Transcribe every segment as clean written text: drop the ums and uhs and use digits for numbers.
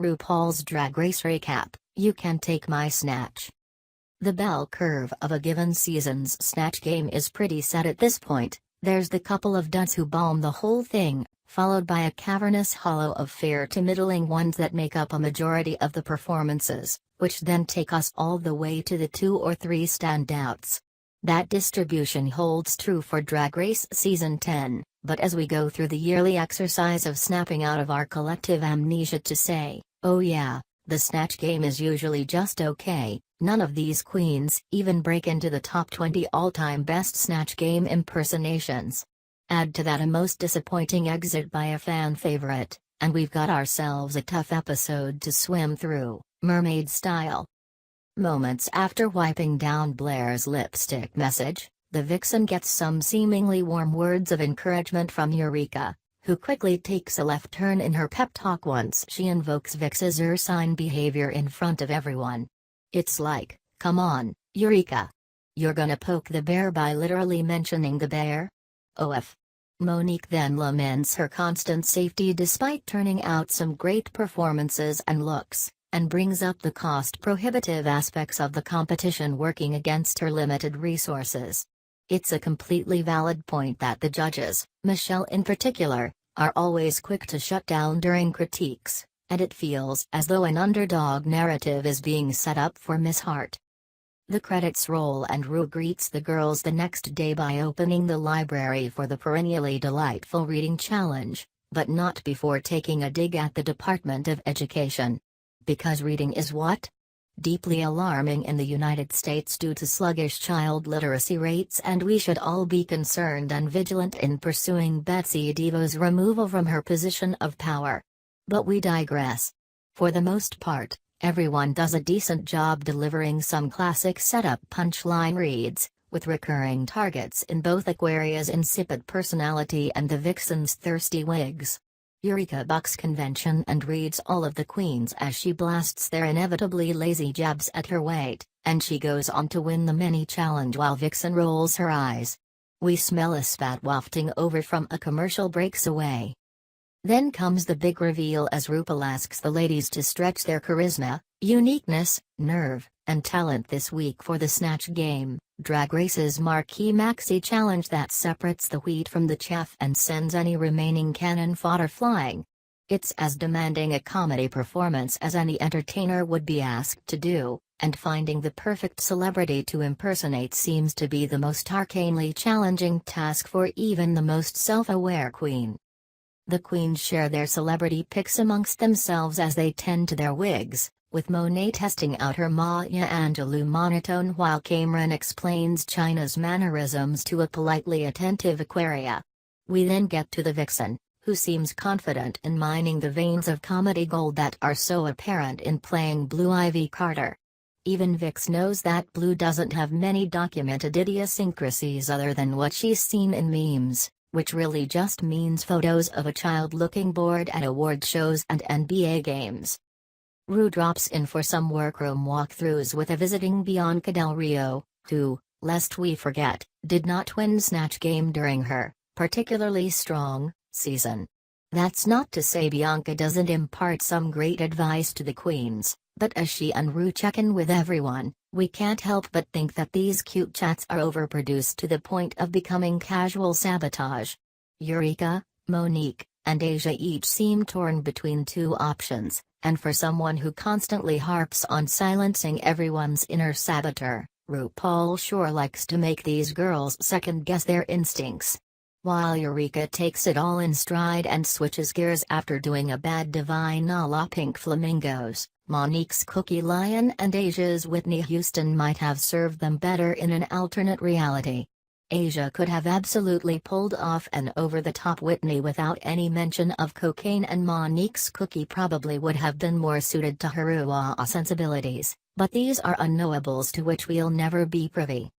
RuPaul's Drag Race Recap, You Can Take My Snatch. The bell curve of a given season's Snatch game is pretty set at this point. There's the couple of duds who bomb the whole thing, followed by a cavernous hollow of fair to middling ones that make up a majority of the performances, which then take us all the way to the 2 or 3 standouts. That distribution holds true for Drag Race Season 10, but as we go through the yearly exercise of snapping out of our collective amnesia to say, oh yeah, the Snatch game is usually just okay, none of these queens even break into the top 20 all-time best Snatch game impersonations. Add to that a most disappointing exit by a fan favorite, and we've got ourselves a tough episode to swim through, mermaid style. Moments after wiping down Blair's lipstick message, the vixen gets some seemingly warm words of encouragement from Eureka, who quickly takes a left turn in her pep talk once she invokes Vix's ursine behavior in front of everyone. It's like, come on, Eureka. You're gonna poke the bear by literally mentioning the bear? OF. Monique then laments her constant safety despite turning out some great performances and looks, and brings up the cost-prohibitive aspects of the competition working against her limited resources. It's a completely valid point that the judges, Michelle in particular, are always quick to shut down during critiques, and it feels as though an underdog narrative is being set up for Miss Hart. The credits roll and Ru greets the girls the next day by opening the library for the perennially delightful reading challenge, but not before taking a dig at the Department of Education. Because reading is what? Deeply alarming in the United States due to sluggish child literacy rates, and we should all be concerned and vigilant in pursuing Betsy DeVos's removal from her position of power. But we digress. For the most part, everyone does a decent job delivering some classic setup punchline reads, with recurring targets in both Aquaria's insipid personality and the vixen's thirsty wigs. Eureka bucks convention and reads all of the queens as she blasts their inevitably lazy jabs at her weight, and she goes on to win the mini challenge while Vixen rolls her eyes. We smell a spat wafting over from a commercial breaks away. Then comes the big reveal as RuPaul asks the ladies to stretch their charisma, uniqueness, nerve, and talent this week for the Snatch game, Drag Race's marquee maxi challenge that separates the wheat from the chaff and sends any remaining cannon fodder flying. It's as demanding a comedy performance as any entertainer would be asked to do, and finding the perfect celebrity to impersonate seems to be the most arcanely challenging task for even the most self-aware queen. The queens share their celebrity picks amongst themselves as they tend to their wigs, with Monet testing out her Maya Angelou monotone while Cameron explains China's mannerisms to a politely attentive Aquaria. We then get to the vixen, who seems confident in mining the veins of comedy gold that are so apparent in playing Blue Ivy Carter. Even Vix knows that Blue doesn't have many documented idiosyncrasies other than what she's seen in memes, which really just means photos of a child looking bored at award shows and NBA games. Ru drops in for some workroom walkthroughs with a visiting Bianca Del Rio, who, lest we forget, did not win Snatch Game during her particularly strong season. That's not to say Bianca doesn't impart some great advice to the queens, but as she and Ru check in with everyone, we can't help but think that these cute chats are overproduced to the point of becoming casual sabotage. Eureka, Monique, and Asia each seem torn between two options, and for someone who constantly harps on silencing everyone's inner saboteur, RuPaul sure likes to make these girls second-guess their instincts. While Eureka takes it all in stride and switches gears after doing a bad divine a la Pink Flamingos, Monique's Cookie Lion and Asia's Whitney Houston might have served them better in an alternate reality. Asia could have absolutely pulled off an over-the-top Whitney without any mention of cocaine, and Monique's Cookie probably would have been more suited to her sensibilities, but these are unknowables to which we'll never be privy.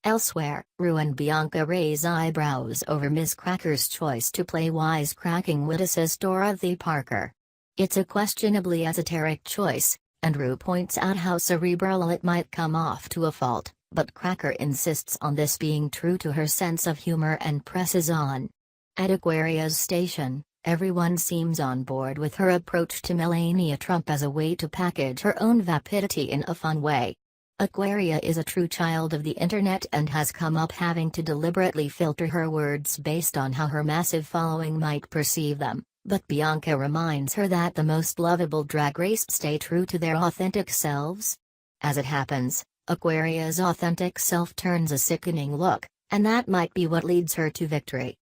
Elsewhere, Rue and Bianca raise eyebrows over Ms. Cracker's choice to play wisecracking witticisst Dorothy Parker. It's a questionably esoteric choice, and Rue points out how cerebral it might come off to a fault, but Cracker insists on this being true to her sense of humor and presses on. At Aquaria's station, everyone seems on board with her approach to Melania Trump as a way to package her own vapidity in a fun way. Aquaria is a true child of the internet and has come up having to deliberately filter her words based on how her massive following might perceive them, but Bianca reminds her that the most lovable drag race stay true to their authentic selves. As it happens, Aquaria's authentic self turns a sickening look, and that might be what leads her to victory.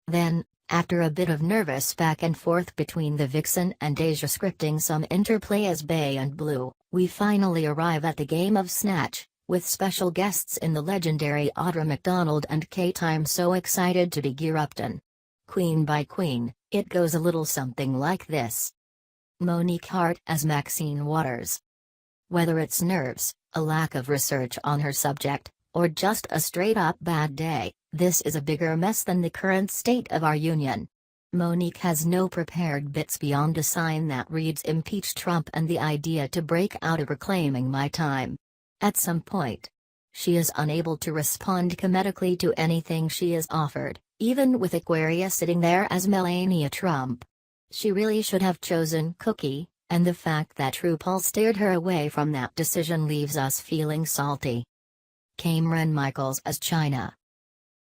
Then, after a bit of nervous back and forth between the Vixen and Asia scripting some interplay as Bay and Blue, we finally arrive at the game of Snatch, with special guests in the legendary Audra McDonald and Kate. I'm so excited to be Gear-Upton. Queen by queen, it goes a little something like this. Monique Hart as Maxine Waters. Whether it's nerves, a lack of research on her subject, or just a straight-up bad day, this is a bigger mess than the current state of our union. Monique has no prepared bits beyond a sign that reads "Impeach Trump" and the idea to break out a "Reclaiming My Time." At some point, she is unable to respond comedically to anything she is offered, even with Aquaria sitting there as Melania Trump. She really should have chosen Cookie, and the fact that RuPaul steered her away from that decision leaves us feeling salty. Cameron Michaels as China.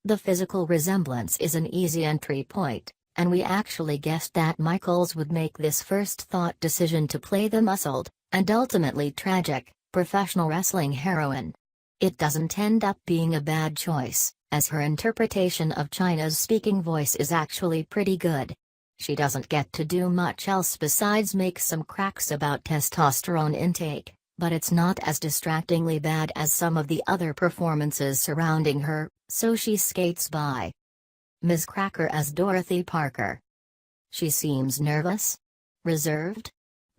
The physical resemblance is an easy entry point, and we actually guessed that Michaels would make this first-thought decision to play the muscled, and ultimately tragic, professional wrestling heroine. It doesn't end up being a bad choice, as her interpretation of China's speaking voice is actually pretty good. She doesn't get to do much else besides make some cracks about testosterone intake, but it's not as distractingly bad as some of the other performances surrounding her, so she skates by. Ms. Cracker as Dorothy Parker. She seems nervous? Reserved?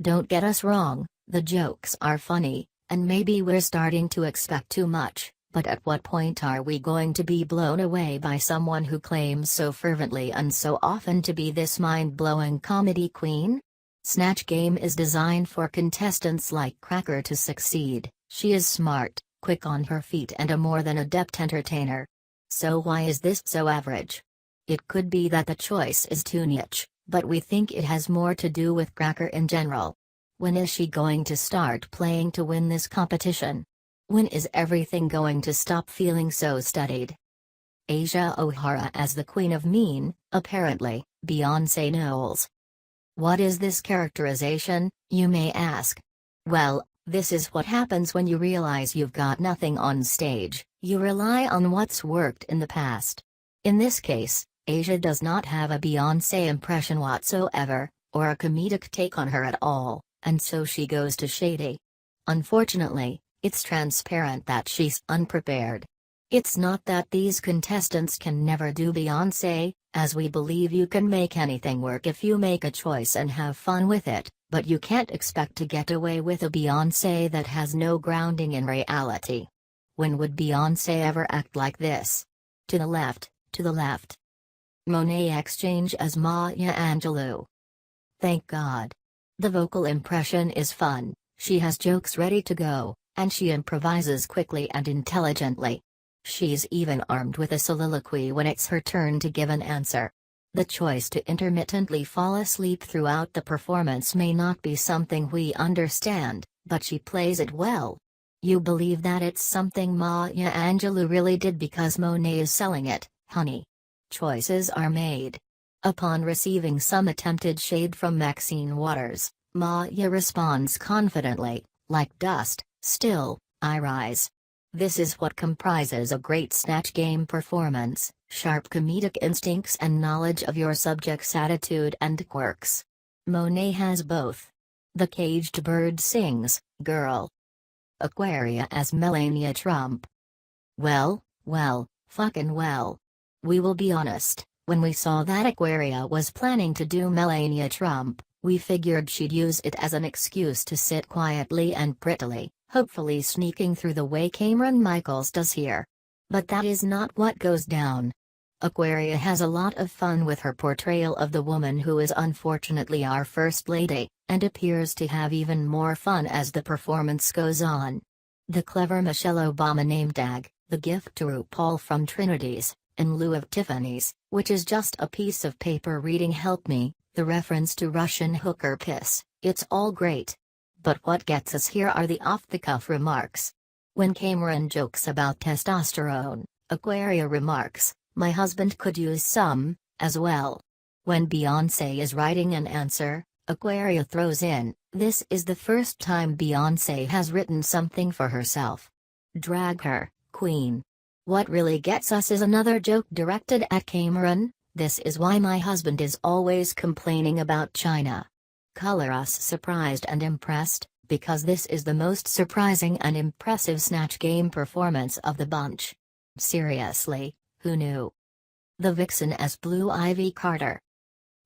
Don't get us wrong, the jokes are funny, and maybe we're starting to expect too much, but at what point are we going to be blown away by someone who claims so fervently and so often to be this mind-blowing comedy queen? Snatch Game is designed for contestants like Cracker to succeed. She is smart, quick on her feet and a more than adept entertainer. So why is this so average? It could be that the choice is too niche, but we think it has more to do with Cracker in general. When is she going to start playing to win this competition? When is everything going to stop feeling so studied? Asia O'Hara as the Queen of Mean, apparently, Beyoncé Knowles. What is this characterization, you may ask? Well, this is what happens when you realize you've got nothing on stage. You rely on what's worked in the past. In this case, Asia does not have a Beyoncé impression whatsoever, or a comedic take on her at all, and so she goes to shady. Unfortunately, it's transparent that she's unprepared. It's not that these contestants can never do Beyoncé, as we believe you can make anything work if you make a choice and have fun with it, but you can't expect to get away with a Beyoncé that has no grounding in reality. When would Beyoncé ever act like this? To the left, to the left. Monet Exchange as Maya Angelou. Thank God. The vocal impression is fun, she has jokes ready to go, and she improvises quickly and intelligently. She's even armed with a soliloquy when it's her turn to give an answer. The choice to intermittently fall asleep throughout the performance may not be something we understand, but she plays it well. You believe that it's something Maya Angelou really did because Monet is selling it, honey. Choices are made. Upon receiving some attempted shade from Maxine Waters, Maya responds confidently, like dust, still, I rise. This is what comprises a great Snatch Game performance, sharp comedic instincts and knowledge of your subject's attitude and quirks. Monet has both. The caged bird sings, girl. Aquaria as Melania Trump. Well, fucking well. We will be honest, when we saw that Aquaria was planning to do Melania Trump, we figured she'd use it as an excuse to sit quietly and prettily, hopefully sneaking through the way Cameron Michaels does here. But that is not what goes down. Aquaria has a lot of fun with her portrayal of the woman who is unfortunately our First Lady, and appears to have even more fun as the performance goes on. The clever Michelle Obama name tag, the gift to RuPaul from Trinity's, in lieu of Tiffany's, which is just a piece of paper reading "Help me," the reference to Russian hooker piss, it's all great. But what gets us here are the off-the-cuff remarks. When Cameron jokes about testosterone, Aquaria remarks, "My husband could use some, as well." When Beyoncé is writing an answer, Aquaria throws in, "This is the first time Beyoncé has written something for herself. Drag her, queen." What really gets us is another joke directed at Cameron, "This is why my husband is always complaining about China." Color us surprised and impressed, because this is the most surprising and impressive Snatch Game performance of the bunch. Seriously, who knew? The Vixen as Blue Ivy Carter.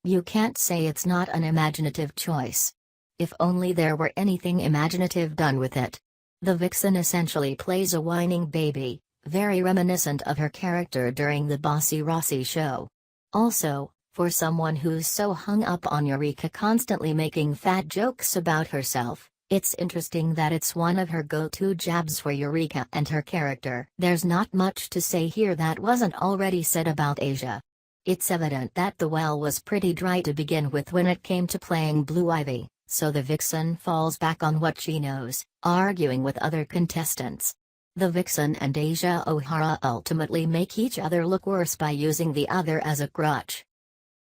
You can't say it's not an imaginative choice. If only there were anything imaginative done with it. The Vixen essentially plays a whining baby, very reminiscent of her character during the Bossy Rossi show. Also, for someone who's so hung up on Eureka constantly making fat jokes about herself, it's interesting that it's one of her go-to jabs for Eureka and her character. There's not much to say here that wasn't already said about Asia. It's evident that the well was pretty dry to begin with when it came to playing Blue Ivy, so the Vixen falls back on what she knows, arguing with other contestants. The Vixen and Asia O'Hara ultimately make each other look worse by using the other as a crutch.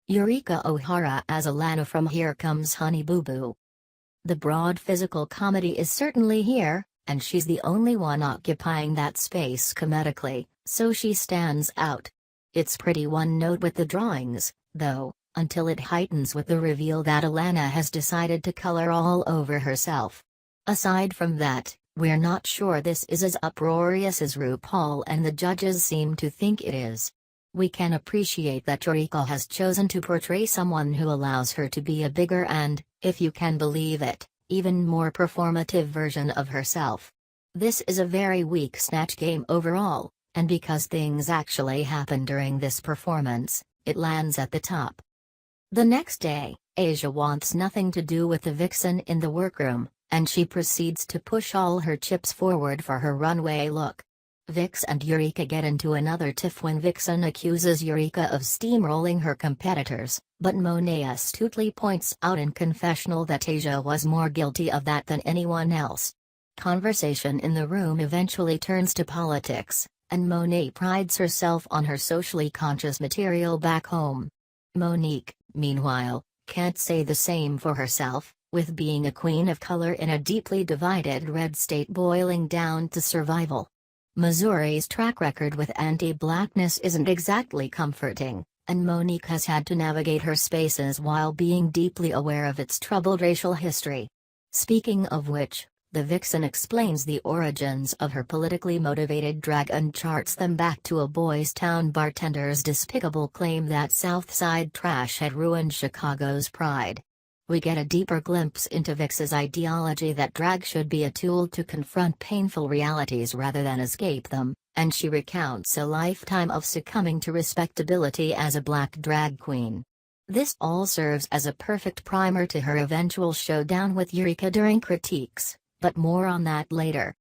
Eureka O'Hara as Alana from Here Comes Honey Boo Boo. The broad physical comedy is certainly here, and she's the only one occupying that space comedically, so she stands out. It's pretty one note with the drawings, though, until it heightens with the reveal that Alana has decided to color all over herself. Aside from that, we're not sure this is as uproarious as RuPaul and the judges seem to think it is. We can appreciate that Eureka has chosen to portray someone who allows her to be a bigger and, if you can believe it, even more performative version of herself. This is a very weak Snatch Game overall, and because things actually happen during this performance, it lands at the top. The next day, Asia wants nothing to do with the Vixen in the workroom, and she proceeds to push all her chips forward for her runway look. Vix and Eureka get into another tiff when Vixen accuses Eureka of steamrolling her competitors, but Monet astutely points out in confessional that Asia was more guilty of that than anyone else. Conversation in the room eventually turns to politics, and Monet prides herself on her socially conscious material back home. Monique, meanwhile, can't say the same for herself, with being a queen of color in a deeply divided red state boiling down to survival. Missouri's track record with anti-blackness isn't exactly comforting, and Monique has had to navigate her spaces while being deeply aware of its troubled racial history. Speaking of which, the Vixen explains the origins of her politically motivated drag and charts them back to a Boys Town bartender's despicable claim that Southside trash had ruined Chicago's pride. We get a deeper glimpse into Vix's ideology that drag should be a tool to confront painful realities rather than escape them, and she recounts a lifetime of succumbing to respectability as a black drag queen. This all serves as a perfect primer to her eventual showdown with Eureka during critiques, but more on that later.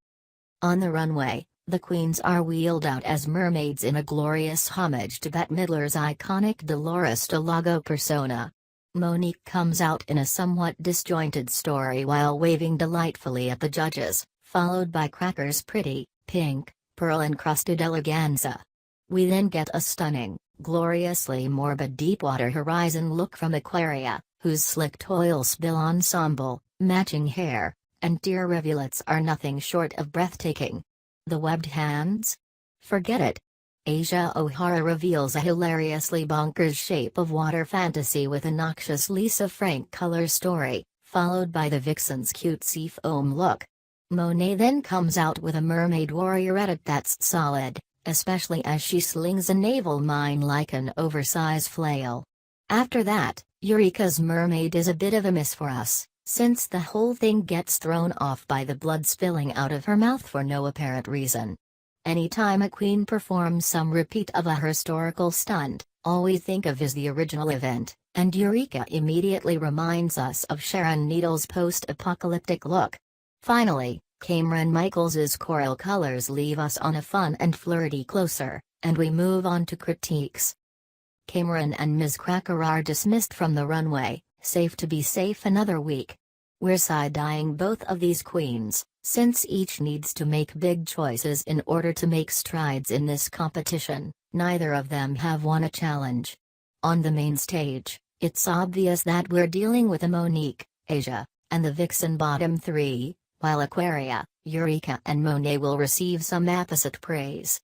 On the runway, the queens are wheeled out as mermaids in a glorious homage to Bette Midler's iconic Dolores Delago persona. Monique comes out in a somewhat disjointed story while waving delightfully at the judges, followed by Cracker's pretty, pink, pearl-encrusted eleganza. We then get a stunning, gloriously morbid Deepwater Horizon look from Aquaria, whose slicked oil spill ensemble, matching hair, and tear rivulets are nothing short of breathtaking. The webbed hands? Forget it. Asia O'Hara reveals a hilariously bonkers shape of water fantasy with a noxious Lisa Frank color story, followed by the Vixen's cutesy foam look. Monet then comes out with a mermaid warrior edit that's solid, especially as she slings a naval mine like an oversized flail. After that, Eureka's mermaid is a bit of a miss for us, since the whole thing gets thrown off by the blood spilling out of her mouth for no apparent reason. Anytime a queen performs some repeat of a historical stunt, all we think of is the original event, and Eureka immediately reminds us of Sharon Needles' post-apocalyptic look. Finally, Cameron Michaels's choral colors leave us on a fun and flirty closer, and we move on to critiques. Cameron and Ms. Cracker are dismissed from the runway, safe to be safe another week. We're side-eyeing both of these queens, since each needs to make big choices in order to make strides in this competition. Neither of them have won a challenge. On the main stage, it's obvious that we're dealing with a Monique, Asia, and the Vixen bottom three, while Aquaria, Eureka and Monet will receive some opposite praise.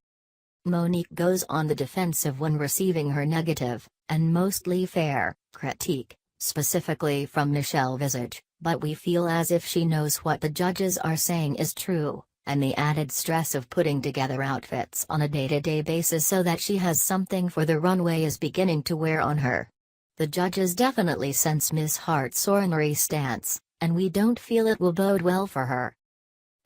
Monique goes on the defensive when receiving her negative, and mostly fair, critique, specifically from Michelle Visage, but we feel as if she knows what the judges are saying is true, and the added stress of putting together outfits on a day-to-day basis so that she has something for the runway is beginning to wear on her. The judges definitely sense Miss Hart's ornery stance, and we don't feel it will bode well for her.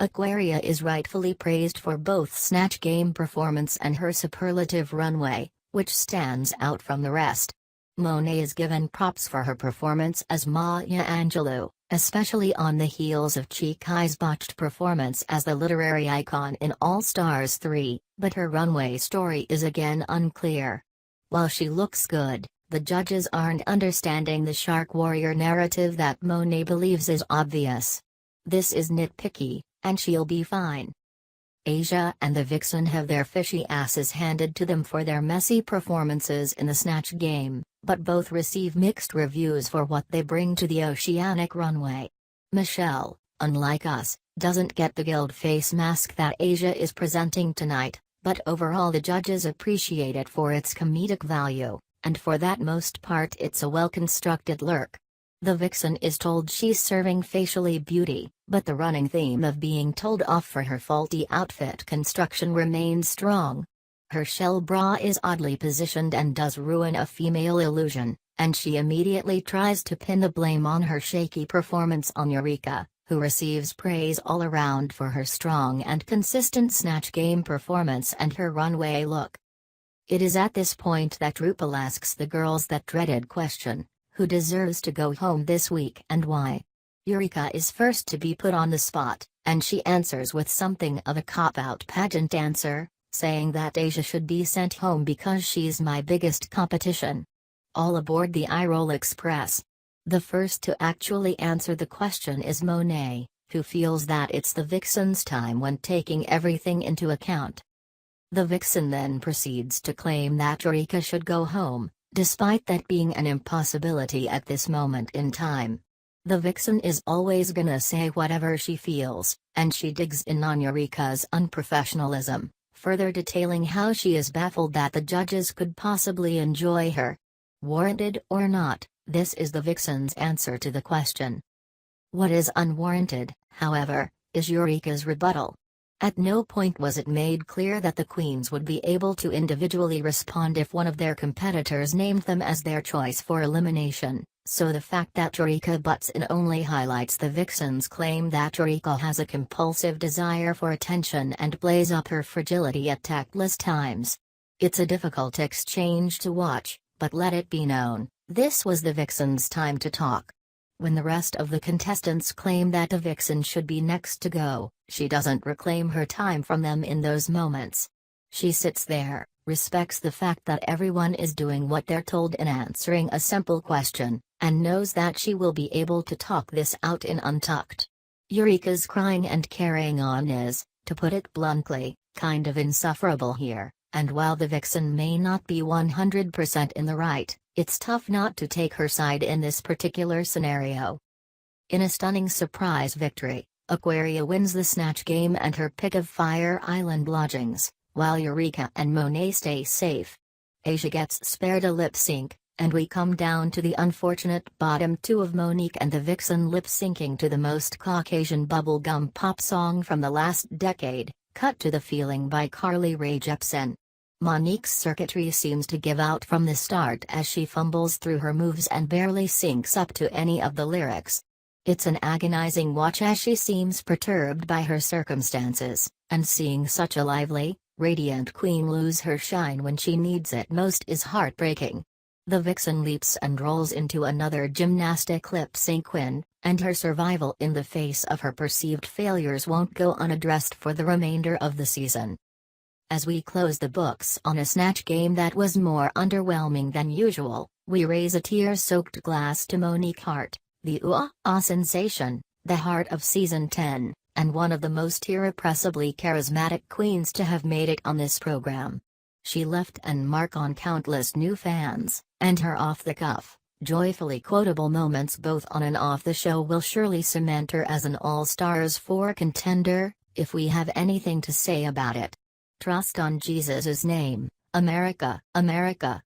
Aquaria is rightfully praised for both Snatch Game performance and her superlative runway, which stands out from the rest. Monet is given props for her performance as Maya Angelou, especially on the heels of Chika's botched performance as the literary icon in All Stars 3, but her runway story is again unclear. While she looks good, the judges aren't understanding the Shark Warrior narrative that Monet believes is obvious. This is nitpicky, and she'll be fine. Asia and the Vixen have their fishy asses handed to them for their messy performances in the Snatch Game, but both receive mixed reviews for what they bring to the oceanic runway. Michelle, unlike us, doesn't get the guild face mask that Asia is presenting tonight, but overall the judges appreciate it for its comedic value, and for that most part it's a well-constructed lurk. The Vixen is told she's serving facially beauty, but the running theme of being told off for her faulty outfit construction remains strong. Her shell bra is oddly positioned and does ruin a female illusion, and she immediately tries to pin the blame on her shaky performance on Eureka, who receives praise all around for her strong and consistent Snatch Game performance and her runway look. It is at this point that RuPaul asks the girls that dreaded question, who deserves to go home this week and why? Eureka is first to be put on the spot, and she answers with something of a cop-out pageant answer, saying that Asia should be sent home because she's my biggest competition. All aboard the Eye-Roll Express. The first to actually answer the question is Monet, who feels that it's the Vixen's time when taking everything into account. The Vixen then proceeds to claim that Eureka should go home, despite that being an impossibility at this moment in time. The Vixen is always gonna say whatever she feels, and she digs in on Eureka's unprofessionalism, further detailing how she is baffled that the judges could possibly enjoy her. Warranted or not, this is the Vixen's answer to the question. What is unwarranted, however, is Eureka's rebuttal. At no point was it made clear that the queens would be able to individually respond if one of their competitors named them as their choice for elimination, so the fact that Eureka butts in only highlights the Vixen's claim that Eureka has a compulsive desire for attention and plays up her fragility at tactless times. It's a difficult exchange to watch, but let it be known, this was the Vixen's time to talk. When the rest of the contestants claim that the Vixen should be next to go, she doesn't reclaim her time from them in those moments. She sits there, respects the fact that everyone is doing what they're told in answering a simple question, and knows that she will be able to talk this out in Untucked. Eureka's crying and carrying on is, to put it bluntly, kind of insufferable here, and while the Vixen may not be 100% in the right, it's tough not to take her side in this particular scenario. In a stunning surprise victory, Aquaria wins the Snatch Game and her pick of Fire Island lodgings, while Eureka and Monet stay safe. Asia gets spared a lip sync, and we come down to the unfortunate bottom two of Monique and the Vixen lip syncing to the most Caucasian bubblegum pop song from the last decade, Cut to the Feeling by Carly Rae Jepsen. Monique's circuitry seems to give out from the start as she fumbles through her moves and barely syncs up to any of the lyrics. It's an agonizing watch as she seems perturbed by her circumstances, and seeing such a lively, Radiant Queen lose her shine when she needs it most is heartbreaking. The vixen leaps and rolls into another gymnastic lip-sync win, and her survival in the face of her perceived failures won't go unaddressed for the remainder of the season. As we close the books on a Snatch game that was more underwhelming than usual, we raise a tear-soaked glass to Monique Hart, the ooh-ah sensation, the heart of Season 10, and one of the most irrepressibly charismatic queens to have made it on this program. She left an mark on countless new fans, and her off-the-cuff, joyfully quotable moments both on and off the show will surely cement her as an All-Stars 4 contender, if we have anything to say about it. Trust on Jesus' name, America, America.